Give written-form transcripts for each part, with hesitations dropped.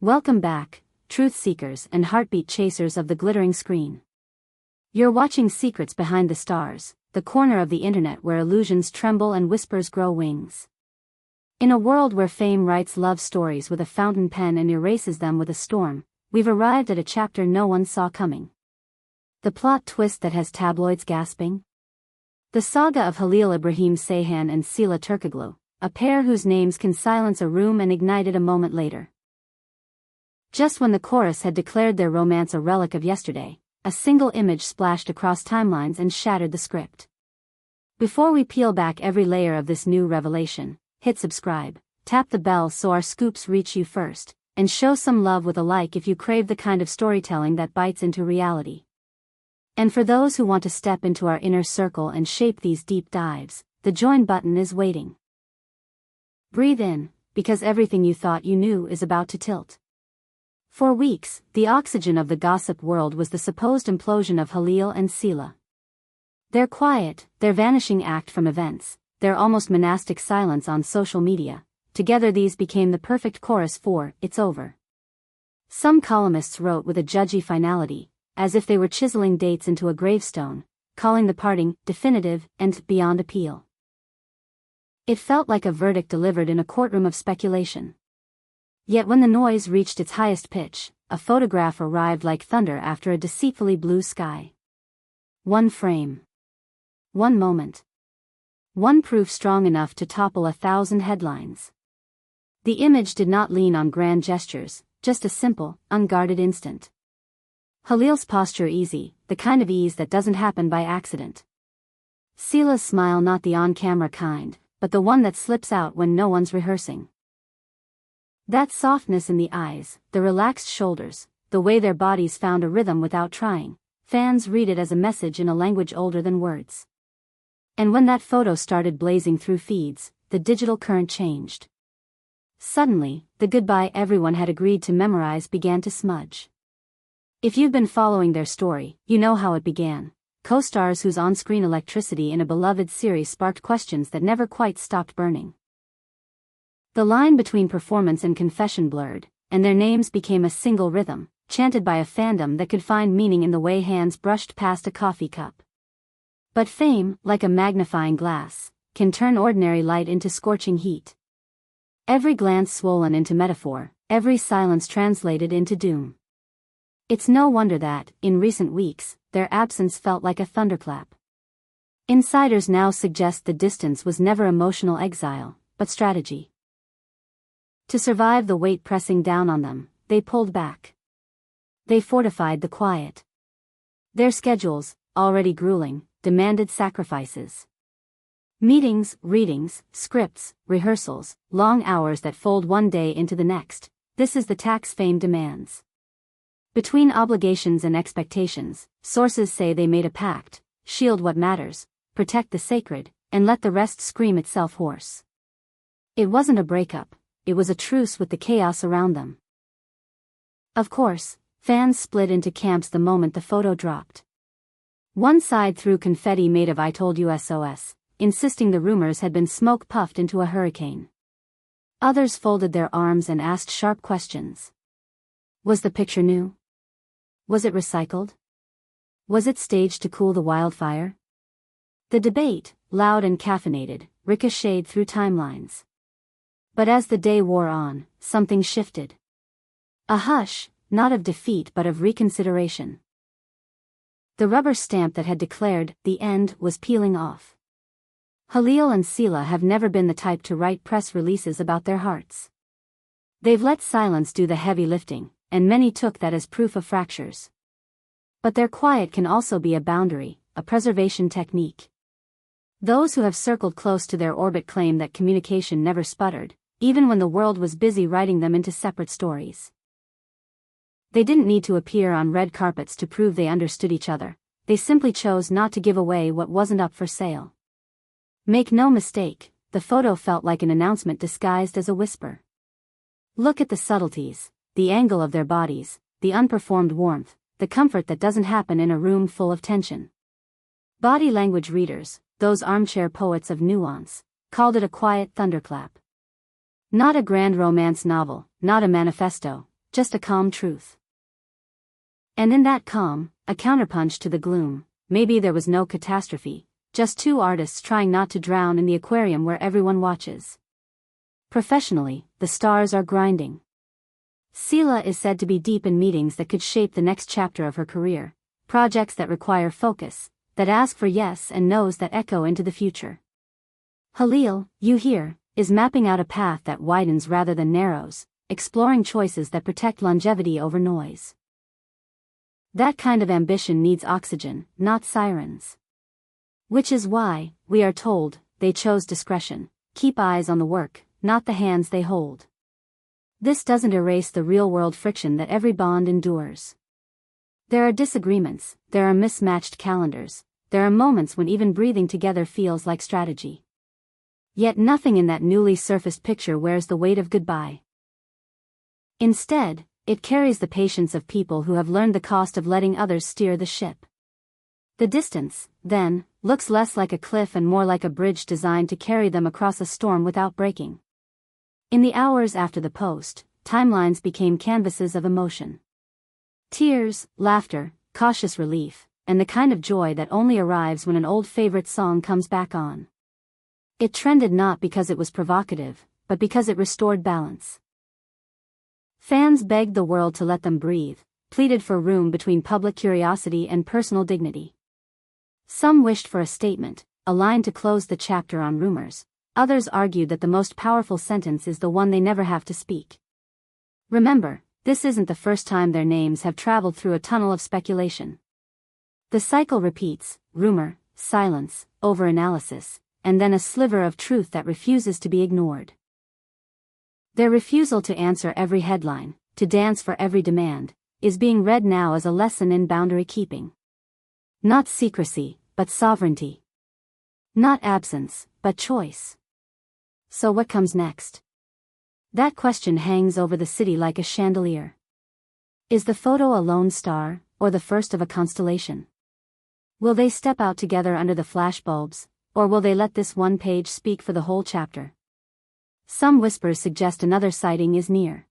Welcome back, truth seekers and heartbeat chasers of the glittering screen. You're watching Secrets Behind the Stars, the corner of the internet where illusions tremble and whispers grow wings. In a world where fame writes love stories with a fountain pen and erases them with a storm, we've arrived at a chapter no one saw coming. The plot twist that has tabloids gasping? The saga of Halil Ibrahim Ceyhan and Sıla Türkoğlu, a pair whose names can silence a room and ignite it a moment later. Just when the chorus had declared their romance a relic of yesterday, a single image splashed across timelines and shattered the script. Before we peel back every layer of this new revelation, hit subscribe, tap the bell so our scoops reach you first, and show some love with a like if you crave the kind of storytelling that bites into reality. And for those who want to step into our inner circle and shape these deep dives, the join button is waiting. Breathe in, because everything you thought you knew is about to tilt. For weeks, the oxygen of the gossip world was the supposed implosion of Halil and Sıla. Their quiet, their vanishing act from events, their almost monastic silence on social media, together these became the perfect chorus for "It's over." Some columnists wrote with a judgy finality, as if they were chiseling dates into a gravestone, calling the parting definitive and beyond appeal. It felt like a verdict delivered in a courtroom of speculation. Yet when the noise reached its highest pitch, a photograph arrived like thunder after a deceitfully blue sky. One frame. One moment. One proof strong enough to topple 1,000 headlines. The image did not lean on grand gestures, just a simple, unguarded instant. Halil's posture easy, the kind of ease that doesn't happen by accident. Sıla's smile not the on-camera kind, but the one that slips out when no one's rehearsing. That softness in the eyes, the relaxed shoulders, the way their bodies found a rhythm without trying, fans read it as a message in a language older than words. And when that photo started blazing through feeds, the digital current changed. Suddenly, the goodbye everyone had agreed to memorize began to smudge. If you've been following their story, you know how it began. Co-stars whose on-screen electricity in a beloved series sparked questions that never quite stopped burning. The line between performance and confession blurred, and their names became a single rhythm, chanted by a fandom that could find meaning in the way hands brushed past a coffee cup. But fame, like a magnifying glass, can turn ordinary light into scorching heat. Every glance swollen into metaphor, every silence translated into doom. It's no wonder that, in recent weeks, their absence felt like a thunderclap. Insiders now suggest the distance was never emotional exile, but strategy. To survive the weight pressing down on them, they pulled back. They fortified the quiet. Their schedules, already grueling, demanded sacrifices. Meetings, readings, scripts, rehearsals, long hours that fold one day into the next, this is the tax fame demands. Between obligations and expectations, sources say they made a pact: shield what matters, protect the sacred, and let the rest scream itself hoarse. It wasn't a breakup. It was a truce with the chaos around them. Of course, fans split into camps the moment the photo dropped. One side threw confetti made of "I told you SOS," insisting the rumors had been smoke puffed into a hurricane. Others folded their arms and asked sharp questions. Was the picture new? Was it recycled? Was it staged to cool the wildfire? The debate, loud and caffeinated, ricocheted through timelines. But as the day wore on, something shifted. A hush, not of defeat but of reconsideration. The rubber stamp that had declared the end was peeling off. Halil and Sıla have never been the type to write press releases about their hearts. They've let silence do the heavy lifting, and many took that as proof of fractures. But their quiet can also be a boundary, a preservation technique. Those who have circled close to their orbit claim that communication never sputtered, even when the world was busy writing them into separate stories. They didn't need to appear on red carpets to prove they understood each other, they simply chose not to give away what wasn't up for sale. Make no mistake, the photo felt like an announcement disguised as a whisper. Look at the subtleties, the angle of their bodies, the unperformed warmth, the comfort that doesn't happen in a room full of tension. Body language readers, those armchair poets of nuance, called it a quiet thunderclap. Not a grand romance novel, not a manifesto, just a calm truth. And in that calm, a counterpunch to the gloom, maybe there was no catastrophe, just two artists trying not to drown in the aquarium where everyone watches. Professionally, the stars are grinding. Sıla is said to be deep in meetings that could shape the next chapter of her career, projects that require focus, that ask for yes and no's that echo into the future. Halil, you hear, is mapping out a path that widens rather than narrows, exploring choices that protect longevity over noise. That kind of ambition needs oxygen, not sirens. Which is why, we are told, they chose discretion, keep eyes on the work, not the hands they hold. This doesn't erase the real-world friction that every bond endures. There are disagreements, there are mismatched calendars, there are moments when even breathing together feels like strategy. Yet nothing in that newly surfaced picture wears the weight of goodbye. Instead, it carries the patience of people who have learned the cost of letting others steer the ship. The distance, then, looks less like a cliff and more like a bridge designed to carry them across a storm without breaking. In the hours after the post, timelines became canvases of emotion. Tears, laughter, cautious relief, and the kind of joy that only arrives when an old favorite song comes back on. It trended not because it was provocative, but because it restored balance. Fans begged the world to let them breathe, pleaded for room between public curiosity and personal dignity. Some wished for a statement, a line to close the chapter on rumors. Others argued that the most powerful sentence is the one they never have to speak. Remember, this isn't the first time their names have traveled through a tunnel of speculation. The cycle repeats: rumor, silence, overanalysis, and then a sliver of truth that refuses to be ignored. Their refusal to answer every headline, to dance for every demand, is being read now as a lesson in boundary keeping. Not secrecy, but sovereignty. Not absence, but choice. So what comes next? That question hangs over the city like a chandelier. Is the photo a lone star, or the first of a constellation? Will they step out together under the flashbulbs, or will they let this one page speak for the whole chapter? Some whispers suggest another sighting is near.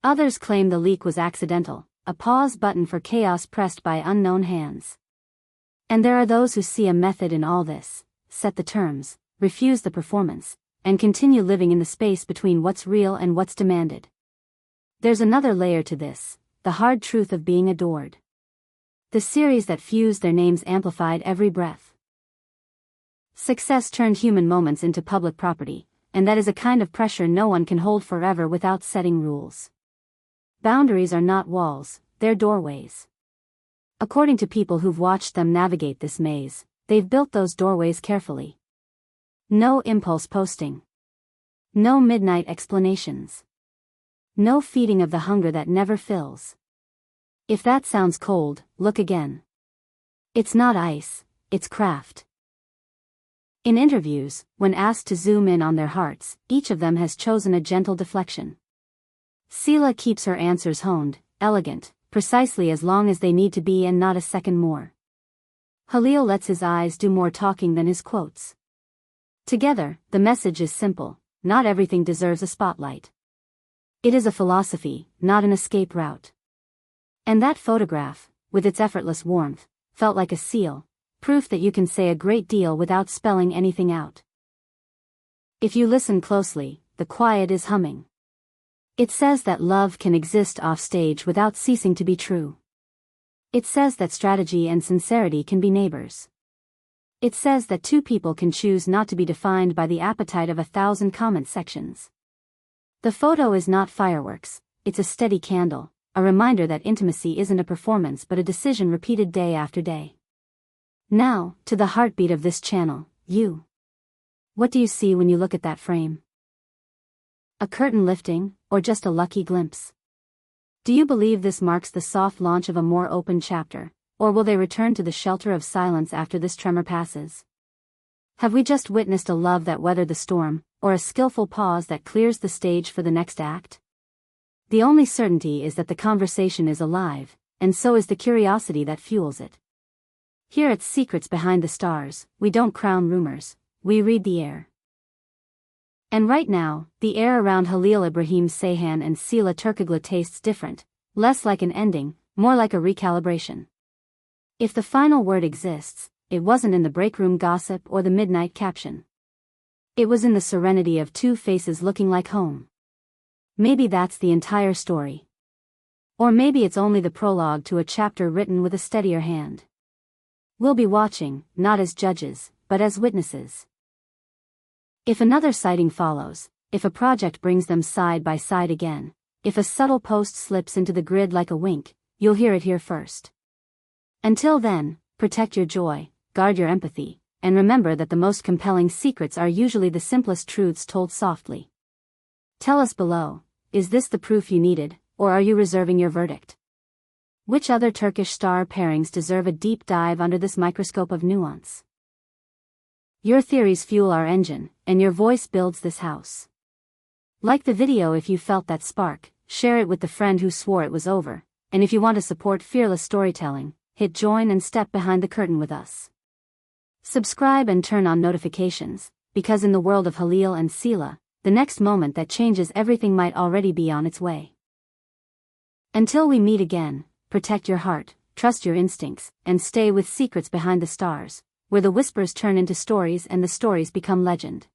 Others claim the leak was accidental, a pause button for chaos pressed by unknown hands. And there are those who see a method in all this, set the terms, refuse the performance, and continue living in the space between what's real and what's demanded. There's another layer to this, the hard truth of being adored. The series that fused their names amplified every breath. Success turned human moments into public property, and that is a kind of pressure no one can hold forever without setting rules. Boundaries are not walls, they're doorways. According to people who've watched them navigate this maze, they've built those doorways carefully. No impulse posting. No midnight explanations. No feeding of the hunger that never fills. If that sounds cold, look again. It's not ice, it's craft. In interviews, when asked to zoom in on their hearts, each of them has chosen a gentle deflection. Sıla keeps her answers honed, elegant, precisely as long as they need to be and not a second more. Halil lets his eyes do more talking than his quotes. Together, the message is simple: not everything deserves a spotlight. It is a philosophy, not an escape route. And that photograph, with its effortless warmth, felt like a seal, proof that you can say a great deal without spelling anything out. If you listen closely, the quiet is humming. It says that love can exist offstage without ceasing to be true. It says that strategy and sincerity can be neighbors. It says that two people can choose not to be defined by the appetite of 1,000 comment sections. The photo is not fireworks, it's a steady candle, a reminder that intimacy isn't a performance but a decision repeated day after day. Now, to the heartbeat of this channel, you. What do you see when you look at that frame? A curtain lifting, or just a lucky glimpse? Do you believe this marks the soft launch of a more open chapter, or will they return to the shelter of silence after this tremor passes? Have we just witnessed a love that weathered the storm, or a skillful pause that clears the stage for the next act? The only certainty is that the conversation is alive, and so is the curiosity that fuels it. Here at Secrets Behind the Stars, we don't crown rumors, we read the air. And right now, the air around Halil Ibrahim Ceyhan and Sıla Turkoğlu tastes different, less like an ending, more like a recalibration. If the final word exists, it wasn't in the break room gossip or the midnight caption. It was in the serenity of two faces looking like home. Maybe that's the entire story. Or maybe it's only the prologue to a chapter written with a steadier hand. We'll be watching, not as judges, but as witnesses. If another sighting follows, if a project brings them side by side again, if a subtle post slips into the grid like a wink, you'll hear it here first. Until then, protect your joy, guard your empathy, and remember that the most compelling secrets are usually the simplest truths told softly. Tell us below, is this the proof you needed, or are you reserving your verdict? Which other Turkish star pairings deserve a deep dive under this microscope of nuance? Your theories fuel our engine, and your voice builds this house. Like the video if you felt that spark, share it with the friend who swore it was over, and if you want to support fearless storytelling, hit join and step behind the curtain with us. Subscribe and turn on notifications, because in the world of Halil and Sıla, the next moment that changes everything might already be on its way. Until we meet again, protect your heart, trust your instincts, and stay with Secrets Behind the Stars, where the whispers turn into stories and the stories become legend.